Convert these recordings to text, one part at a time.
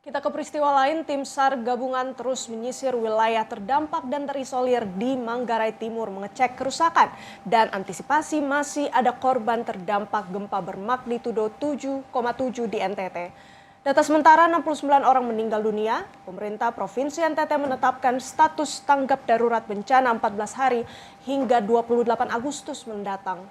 Kita ke peristiwa lain, tim SAR gabungan terus menyisir wilayah terdampak dan terisolir di Manggarai Timur mengecek kerusakan dan antisipasi masih ada korban terdampak gempa bermagnitudo 7,7 di NTT. Data sementara 69 orang meninggal dunia, pemerintah Provinsi NTT menetapkan status tanggap darurat bencana 14 hari hingga 28 Agustus mendatang.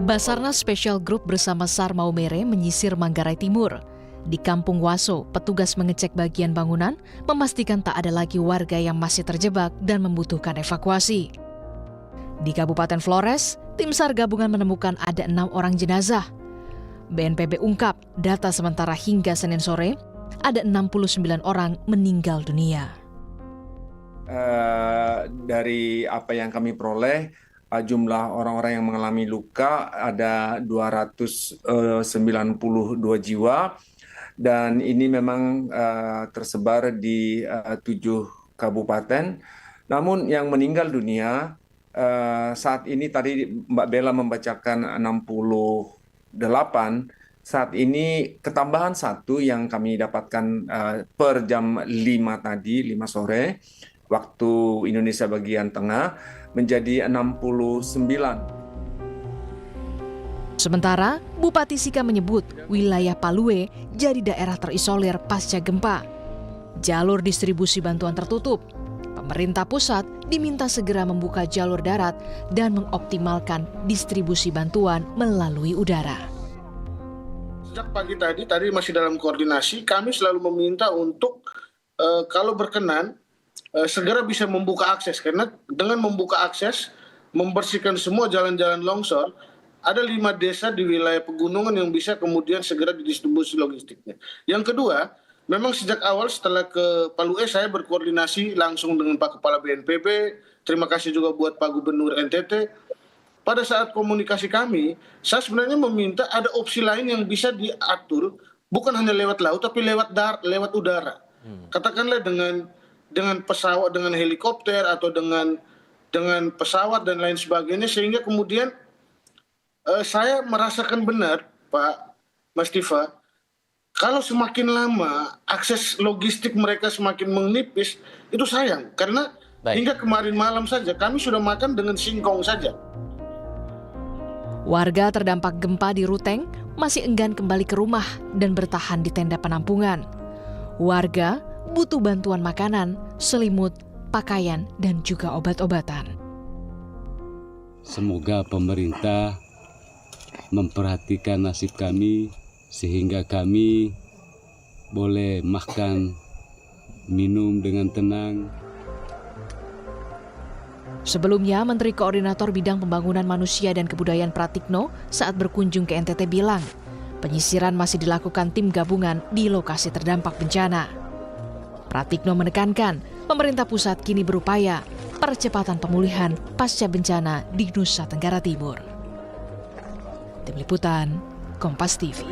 Basarnas Special Group bersama SAR Maumere menyisir Manggarai Timur. Di Kampung Waso, petugas mengecek bagian bangunan, memastikan tak ada lagi warga yang masih terjebak dan membutuhkan evakuasi. Di Kabupaten Flores, tim SAR gabungan menemukan ada 6 orang jenazah. BNPB ungkap, data sementara hingga Senin sore, ada 69 orang meninggal dunia. Dari apa yang kami peroleh, jumlah orang-orang yang mengalami luka ada 292 jiwa dan ini memang tersebar di 7 kabupaten. Namun yang meninggal dunia saat ini tadi Mbak Bella membacakan 68, saat ini ketambahan 1 yang kami dapatkan per jam 5 tadi, 5 sore, waktu Indonesia bagian tengah, menjadi 69. Sementara, Bupati Sika menyebut wilayah Palue jadi daerah terisolir pasca gempa. Jalur distribusi bantuan tertutup. Pemerintah pusat diminta segera membuka jalur darat dan mengoptimalkan distribusi bantuan melalui udara. Sejak pagi tadi masih dalam koordinasi, kami selalu meminta untuk kalau berkenan, segera bisa membuka akses, karena dengan membuka akses, membersihkan semua jalan-jalan longsor, ada 5 desa di wilayah pegunungan yang bisa kemudian segera didistribusi logistiknya. Yang kedua, memang sejak awal setelah ke Palue saya berkoordinasi langsung dengan Pak Kepala BNPB, terima kasih juga buat Pak Gubernur NTT. Pada saat komunikasi kami, saya sebenarnya meminta ada opsi lain yang bisa diatur, bukan hanya lewat laut, tapi lewat udara. Katakanlah dengan pesawat, dengan helikopter atau dengan pesawat dan lain sebagainya, sehingga kemudian saya merasakan benar, Pak Mas Tifa, kalau semakin lama akses logistik mereka semakin menipis, itu sayang, karena hingga kemarin malam saja kami sudah makan dengan singkong saja. Warga terdampak gempa di Ruteng masih enggan kembali ke rumah dan bertahan di tenda penampungan. Warga butuh bantuan makanan, selimut, pakaian, dan juga obat-obatan. Semoga pemerintah memperhatikan nasib kami sehingga kami boleh makan, minum dengan tenang. Sebelumnya, Menteri Koordinator Bidang Pembangunan Manusia dan Kebudayaan Pratikno saat berkunjung ke NTT bilang, penyisiran masih dilakukan tim gabungan di lokasi terdampak bencana. Pratikno menekankan, pemerintah pusat kini berupaya percepatan pemulihan pasca bencana di Nusa Tenggara Timur. Tim Liputan, Kompas TV.